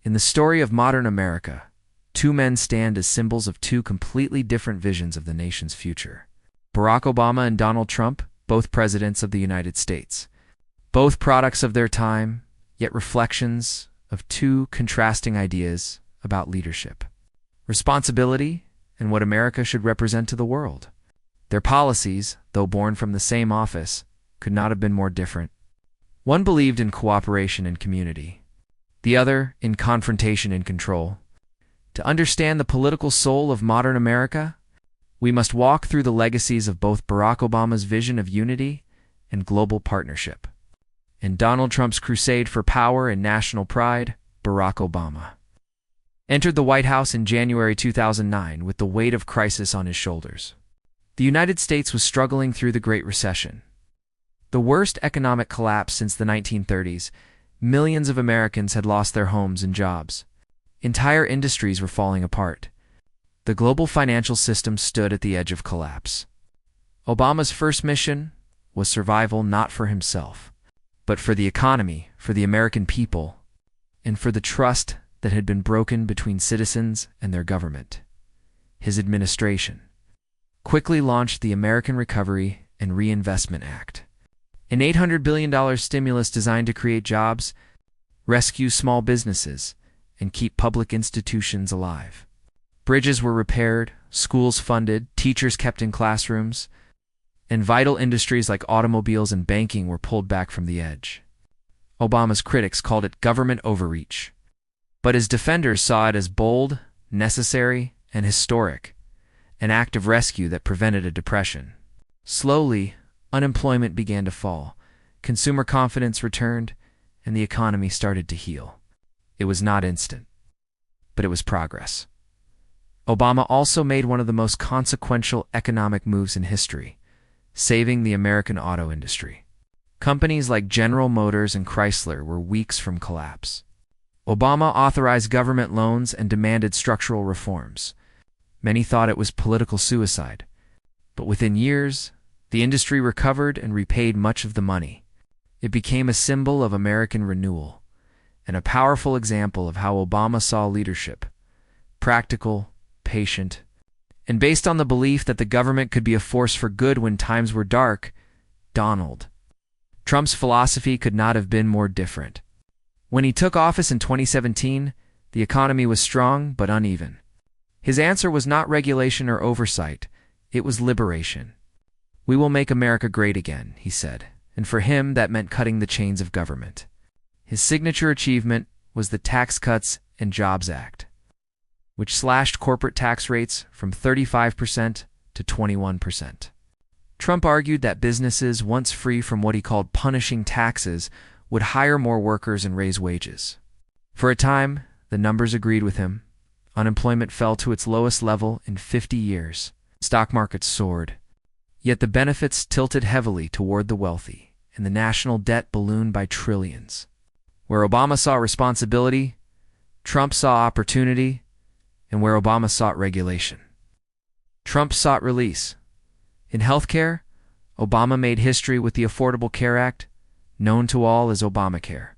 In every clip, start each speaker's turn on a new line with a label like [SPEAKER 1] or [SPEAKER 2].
[SPEAKER 1] In the story of modern America, two men stand as symbols of two completely different visions of the nation's future. Barack Obama and Donald Trump, both presidents of the United States. Both products of their time, yet reflections of two contrasting ideas about leadership, responsibility, and what America should represent to the world. Their policies, though born from the same office, could not have been more different. One believed in cooperation and community, the other in confrontation and control. To understand the political soul of modern America, we must walk through the legacies of both Barack Obama's vision of unity and global partnership, and Donald Trump's crusade for power and national pride. Barack Obama entered the White House in January 2009 with the weight of crisis on his shoulders. The United States was struggling through the Great Recession, the worst economic collapse since the 1930s. Millions of Americans had lost their homes and jobs. Entire industries were falling apart. The global financial system stood at the edge of collapse. Obama's first mission was survival, not for himself, but for the economy, for the American people, and for the trust that had been broken between citizens and their government. His administration quickly launched the American Recovery and Reinvestment Act, an $800 billion stimulus designed to create jobs, rescue small businesses, and keep public institutions alive. Bridges were repaired, schools funded, teachers kept in classrooms, and vital industries like automobiles and banking were pulled back from the edge. Obama's critics called it government overreach, but his defenders saw it as bold, necessary, and historic, an act of rescue that prevented a depression. Slowly, unemployment began to fall, consumer confidence returned, and the economy started to heal. It was not instant, but it was progress. Obama also made one of the most consequential economic moves in history, saving the American auto industry. Companies like General Motors and Chrysler were weeks from collapse. Obama authorized government loans and demanded structural reforms. Many thought it was political suicide, but within years, the industry recovered and repaid much of the money. It became a symbol of American renewal, and a powerful example of how Obama saw leadership: practical, patient, and based on the belief that the government could be a force for good when times were dark. Donald Trump's philosophy could not have been more different. When he took office in 2017, the economy was strong but uneven. His answer was not regulation or oversight, it was liberation. "We will make America great again," he said, and for him that meant cutting the chains of government. His signature achievement was the Tax Cuts and Jobs Act, which slashed corporate tax rates from 35% to 21%. Trump argued that businesses, once free from what he called punishing taxes, would hire more workers and raise wages. For a time, the numbers agreed with him. Unemployment fell to its lowest level in 50 years. Stock markets soared. Yet the benefits tilted heavily toward the wealthy, and the national debt ballooned by trillions. Where Obama saw responsibility, Trump saw opportunity, and where Obama sought regulation, Trump sought release. In healthcare, Obama made history with the Affordable Care Act, known to all as Obamacare.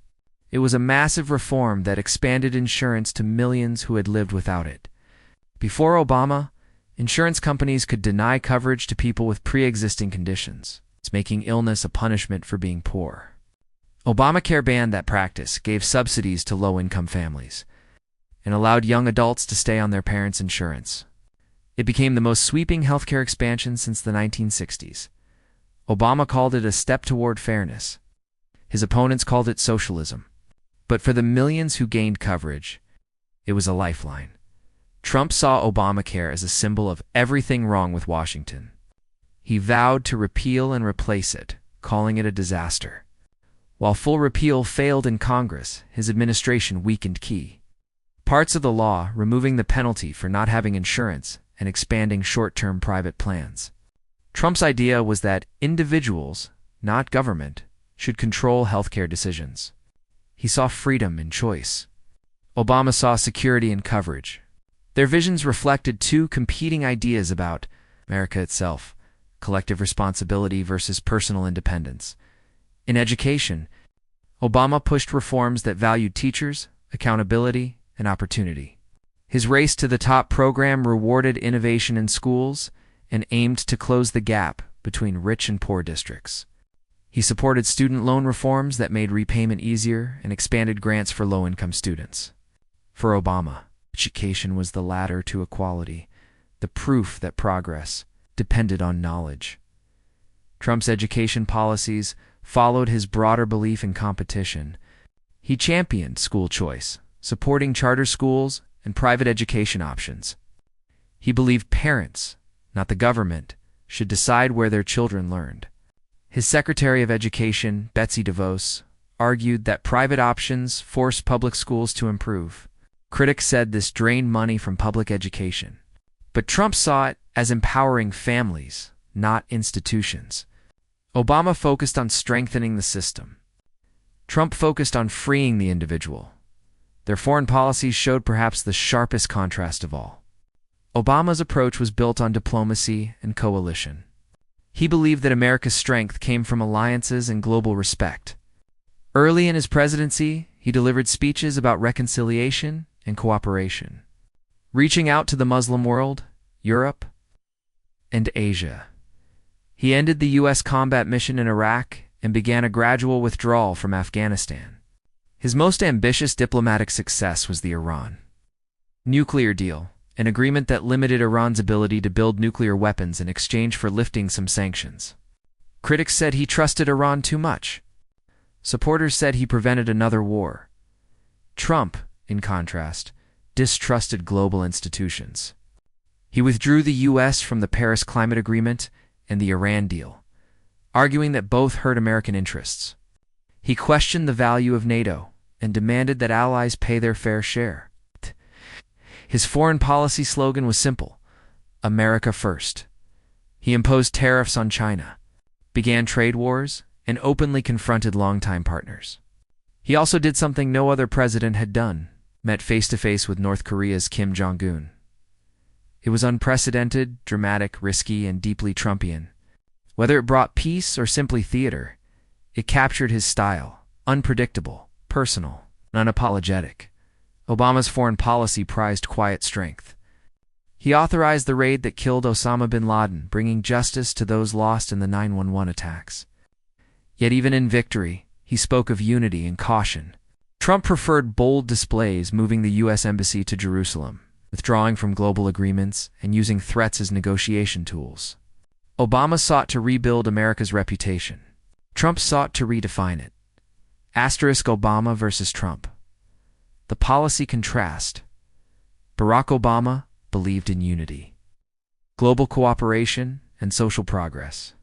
[SPEAKER 1] It was a massive reform that expanded insurance to millions who had lived without it. Before Obama, insurance companies could deny coverage to people with pre-existing conditions, making illness a punishment for being poor. Obamacare banned that practice, gave subsidies to low-income families, and allowed young adults to stay on their parents' insurance. It became the most sweeping healthcare expansion since the 1960s. Obama called it a step toward fairness. His opponents called it socialism. But for the millions who gained coverage, it was a lifeline. Trump saw Obamacare as a symbol of everything wrong with Washington. He vowed to repeal and replace it, calling it a disaster. While full repeal failed in Congress, his administration weakened key parts of the law, removing the penalty for not having insurance and expanding short-term private plans. Trump's idea was that individuals, not government, should control healthcare decisions. He saw freedom in choice. Obama saw security in coverage. Their visions reflected two competing ideas about America itself: collective responsibility versus personal independence. In education, Obama pushed reforms that valued teachers, accountability, and opportunity. His Race to the Top program rewarded innovation in schools and aimed to close the gap between rich and poor districts. He supported student loan reforms that made repayment easier and expanded grants for low-income students. For Obama, education was the ladder to equality, the proof that progress depended on knowledge. Trump's education policies followed his broader belief in competition. He championed school choice, supporting charter schools and private education options. He believed parents, not the government, should decide where their children learned. His Secretary of Education, Betsy DeVos, argued that private options forced public schools to improve. Critics said this drained money from public education. But Trump saw it as empowering families, not institutions. Obama focused on strengthening the system. Trump focused on freeing the individual. Their foreign policies showed perhaps the sharpest contrast of all. Obama's approach was built on diplomacy and coalition. He believed that America's strength came from alliances and global respect. Early in his presidency, he delivered speeches about reconciliation and cooperation, reaching out to the Muslim world, Europe, and Asia. He ended the U.S. combat mission in Iraq and began a gradual withdrawal from Afghanistan. His most ambitious diplomatic success was the Iran nuclear deal, an agreement that limited Iran's ability to build nuclear weapons in exchange for lifting some sanctions. Critics said he trusted Iran too much. Supporters said he prevented another war. Trump, in contrast, distrusted global institutions. He withdrew the U.S. from the Paris Climate Agreement and the Iran deal, arguing that both hurt American interests. He questioned the value of NATO and demanded that allies pay their fair share. His foreign policy slogan was simple: America first. He imposed tariffs on China, began trade wars, and openly confronted longtime partners. He also did something no other president had done: met face-to-face with North Korea's Kim Jong-un. It was unprecedented, dramatic, risky, and deeply Trumpian. Whether it brought peace or simply theater, it captured his style: unpredictable, personal, and unapologetic. Obama's foreign policy prized quiet strength. He authorized the raid that killed Osama bin Laden, bringing justice to those lost in the 9/11 attacks. Yet even in victory, he spoke of unity and caution. Trump preferred bold displays, moving the U.S. Embassy to Jerusalem, withdrawing from global agreements, and using threats as negotiation tools. Obama sought to rebuild America's reputation. Trump sought to redefine it. Obama versus Trump. The policy contrast. Barack Obama believed in unity, global cooperation, and social progress.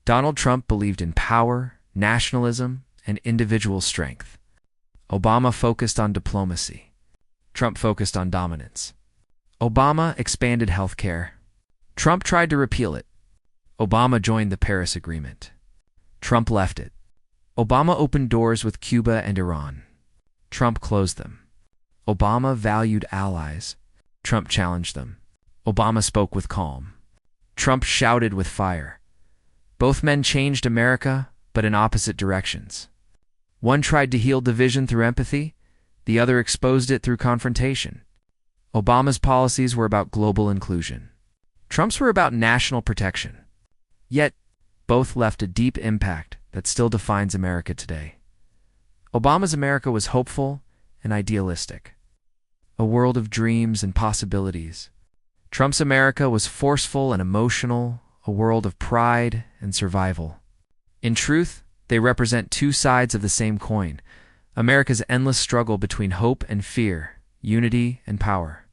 [SPEAKER 1] Donald Trump believed in power, nationalism, and individual strength. Obama focused on diplomacy. Trump focused on dominance. Obama expanded health care. Trump tried to repeal it. Obama joined the Paris Agreement. Trump left it. Obama opened doors with Cuba and Iran. Trump closed them. Obama valued allies. Trump challenged them. Obama spoke with calm. Trump shouted with fire. Both men changed America, but in opposite directions. One tried to heal division through empathy. The other exposed it through confrontation. Obama's policies were about global inclusion. Trump's were about national protection. Yet, both left a deep impact that still defines America today. Obama's America was hopeful and idealistic, a world of dreams and possibilities. Trump's America was forceful and emotional, a world of pride and survival. In truth, they represent two sides of the same coin: America's endless struggle between hope and fear, unity and power.